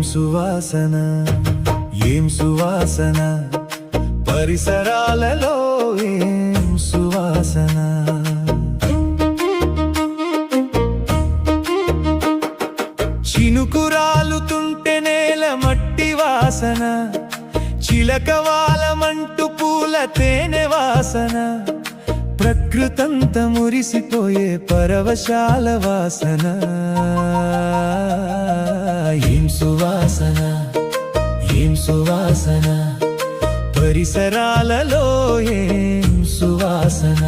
సువాసన ఏం సువాసన పరిసరాలలో ఏం సువాసన చినుకురాలుతుంటే నేల మట్టి వాసన చిలకవాలమంటూ పూల తేనె వాసన ప్రకృతంత మురిసిపోయే పరవశాల వాసన ఏం సువాసన ఏం సువాసన పరిసరాలలో ఏం సువాసన